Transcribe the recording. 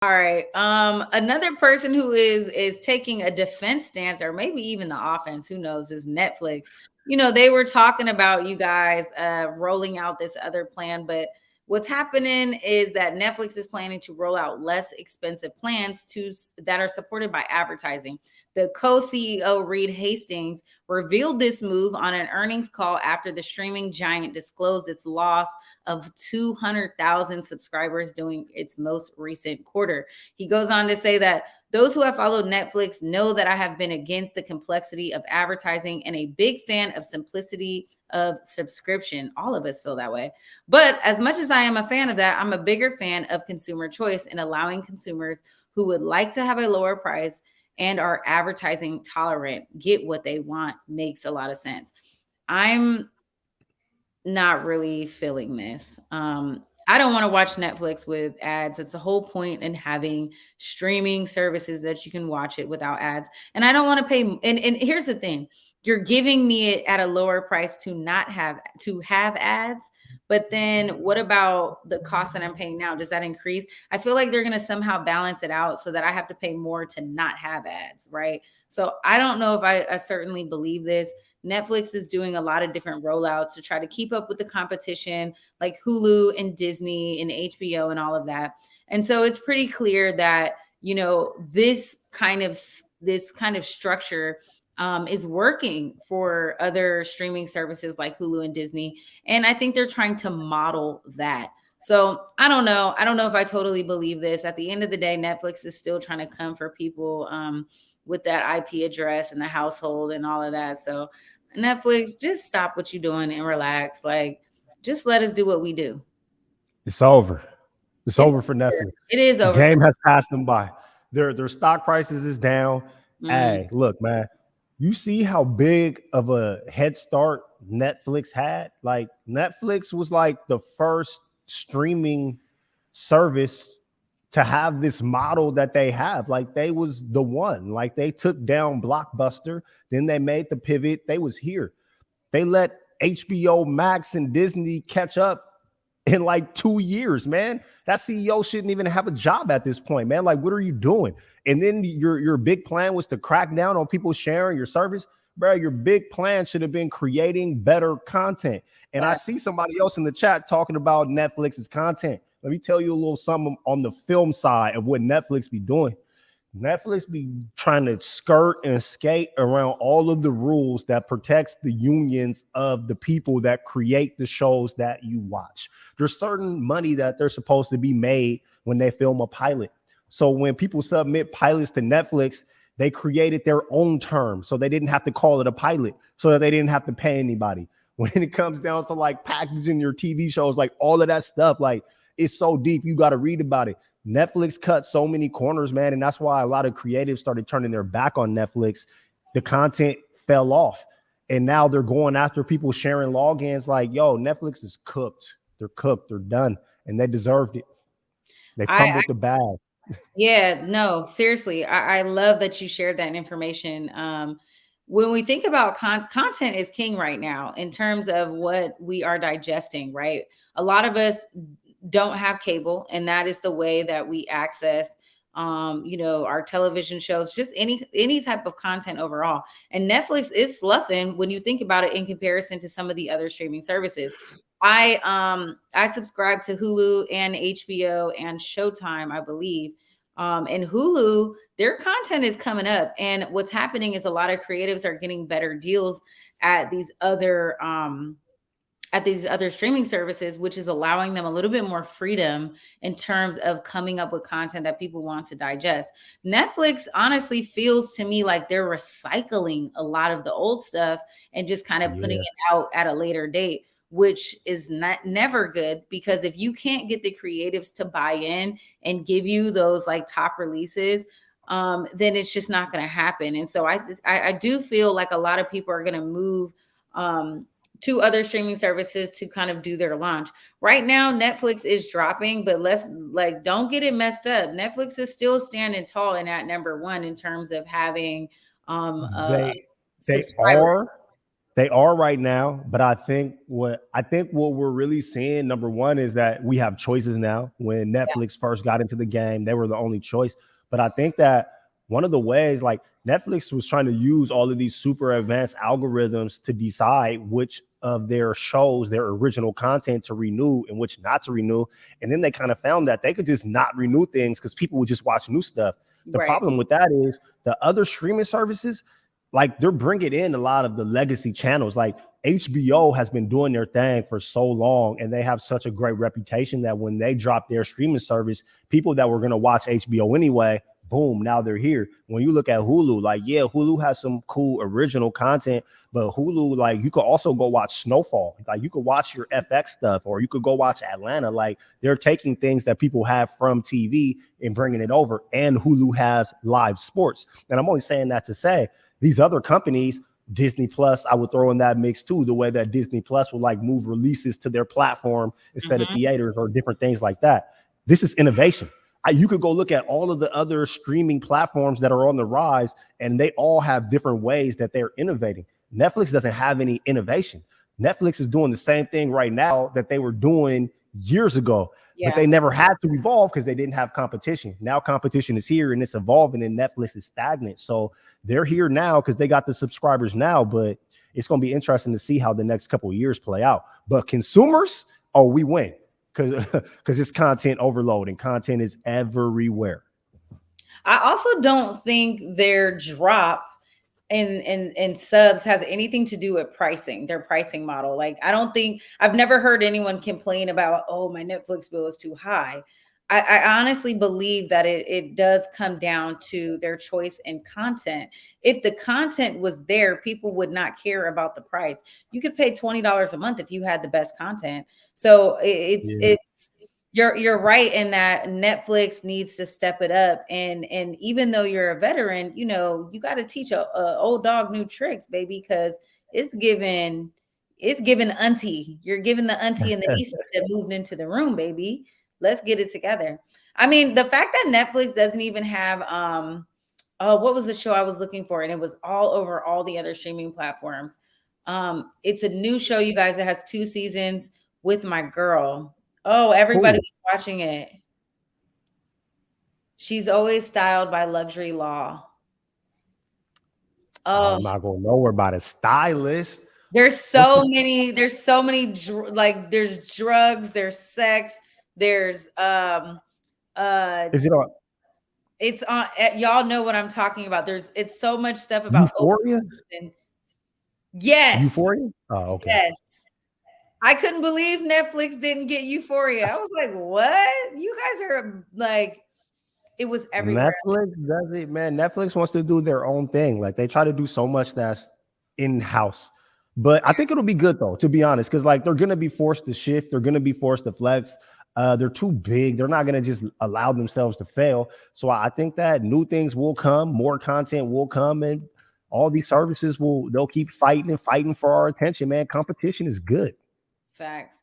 All right. Another person who is taking a defense stance, or maybe even the offense, who knows, is Netflix. They were talking about you guys rolling out this other plan, but what's happening is that Netflix is planning to roll out less expensive plans that are supported by advertising. The co-CEO Reed Hastings revealed this move on an earnings call after the streaming giant disclosed its loss of 200,000 subscribers during its most recent quarter. He goes on to say that those who have followed Netflix know that I have been against the complexity of advertising and a big fan of simplicity of subscription. All of us feel that way. But as much as I am a fan of that, I'm a bigger fan of consumer choice and allowing consumers who would like to have a lower price and are advertising tolerant get what they want. Makes a lot of sense. I'm not really feeling this. I don't want to watch Netflix with ads. It's the whole point in having streaming services that you can watch it without ads. And I don't want to pay. And here's the thing: you're giving me it at a lower price to have ads. But then what about the cost that I'm paying now? Does that increase? I feel like they're going to somehow balance it out so that I have to pay more to not have ads, right? So I don't know if I certainly believe this. Netflix is doing a lot of different rollouts to try to keep up with the competition, like Hulu and Disney and HBO and all of that. And so it's pretty clear that, this kind of structure is working for other streaming services like Hulu and Disney. And I think they're trying to model that. So I don't know. I don't know if I totally believe this. At the end of the day, Netflix is still trying to come for people with that IP address and the household and all of that. So Netflix, just stop what you're doing and relax. Like, just let us do what we do. It's over. It's It's over for over. Netflix. It is The over for. game has passed them by. Their stock prices is down. Mm, Hey, look, man, you see how big of a head start Netflix had? Like Netflix was like the first streaming service to have this model that they have. Like they was the one. Like they took down Blockbuster, then they made the pivot. They was here. They let HBO Max and Disney catch up in like 2 years, man. That CEO shouldn't even have a job at this point, man. Like, what are you doing? And then your big plan was to crack down on people sharing your service, bro. Your big plan should have been creating better content. And I but see somebody else in the chat talking about Netflix's content. Let me tell you a little something on the film side of what Netflix be doing. Netflix be trying to skirt and skate around all of the rules that protects the unions of the people that create the shows that you watch. There's certain money that they're supposed to be made when they film a pilot. So when people submit pilots to Netflix, they created their own term so they didn't have to call it a pilot, so that they didn't have to pay anybody. When it comes down to like packaging your TV shows, like all of that stuff, like it's so deep, you got to read about it. Netflix cut so many corners, man, and that's why a lot of creatives started turning their back on Netflix. The content fell off, and now they're going after people sharing logins. Like, yo, Netflix is cooked. They're cooked. They're done, and they deserved it. They I fumbled the bag. yeah, no, seriously. I love that you shared that information. When we think about content is king right now in terms of what we are digesting, right? A lot of us don't have cable, and that is the way that we access our television shows, just any type of content overall. And Netflix is sloughing when you think about it in comparison to some of the other streaming services. I subscribe to Hulu and HBO and Showtime, I believe. And Hulu, their content is coming up. And what's happening is a lot of creatives are getting better deals at these other streaming services, which is allowing them a little bit more freedom in terms of coming up with content that people want to digest. Netflix honestly feels to me like they're recycling a lot of the old stuff and just kind of putting Yeah, it out at a later date, which is not never good, because if you can't get the creatives to buy in and give you those like top releases, then it's just not going to happen. And so I do feel like a lot of people are going to move um, to other streaming services to kind of do their launch. Right now, Netflix is dropping, but let's like don't get it messed up. Netflix is still standing tall and at number one in terms of having they they subscribers. are They are right now, but I think what we're really seeing, number one, is that we have choices now. When Yeah, Netflix first got into the game, they were the only choice. But I think that one of the ways, like Netflix was trying to use all of these super advanced algorithms to decide which of their shows, their original content to renew and which not to renew. And then they kind of found that they could just not renew things because people would just watch new stuff. The right, problem with that is the other streaming services, like they're bringing in a lot of the legacy channels. Like HBO has been doing their thing for so long, and they have such a great reputation that when they drop their streaming service, people that were going to watch HBO anyway, boom, now they're here. When you look at Hulu, like, yeah, Hulu has some cool original content, but Hulu, like, you could also go watch Snowfall. Like, you could watch your FX stuff, or you could go watch Atlanta. Like, they're taking things that people have from TV and bringing it over. And Hulu has live sports. And I'm only saying that to say these other companies, Disney Plus, I would throw in that mix too, the way that Disney Plus will like move releases to their platform instead of hmm, theaters or different things like that. This is innovation. You could go look at all of the other streaming platforms that are on the rise, and they all have different ways that they're innovating. Netflix doesn't have any innovation. Netflix is doing the same thing right now that they were doing years ago, but yeah. they never had to evolve because they didn't have competition. Now competition is here and it's evolving, and Netflix is stagnant. So they're here now because they got the subscribers now, but it's going to be interesting to see how the next couple of years play out. But consumers, oh, we win because it's content overload and content is everywhere. I also don't think their drop in subs has anything to do with pricing, their pricing model. Like, I don't think I've never heard anyone complain about, oh, my Netflix bill is too high. I honestly believe that it does come down to their choice in content. If the content was there, people would not care about the price. You could pay $20 a month if you had the best content. So Yeah. it's you're right in that Netflix needs to step it up. And even though you're a veteran, you got to teach a old dog new tricks, baby, because it's given it's given auntie. You're giving the auntie and the niece that moved into the room, baby. Let's get it together. I mean, the fact that Netflix doesn't even have oh, what was the show I was looking for? And it was all over all the other streaming platforms. It's a new show, you guys. It has 2 seasons with my girl. Oh, everybody Who? was watching it. She's always styled by Luxury Law. Oh, I'm not going nowhere about a stylist. there's What's the? so many. There's so many. Like, there's drugs. There's sex. There's uh. Is it on It's on. Y'all know what I'm talking about. It's so much stuff about Euphoria? and yes, Euphoria? Oh, okay. yes. I couldn't believe Netflix didn't get Euphoria. I was like, what? You guys are like, it was everywhere. Netflix does it, man. Netflix wants to do their own thing. Like they try to do so much that's in house. But I think it'll be good though, to be honest, because like they're gonna be forced to shift, they're gonna be forced to flex. They're too big. They're not gonna just allow themselves to fail. So I think that new things will come, more content will come, and all these services they'll keep fighting and fighting for our attention, man. Competition is good. Facts.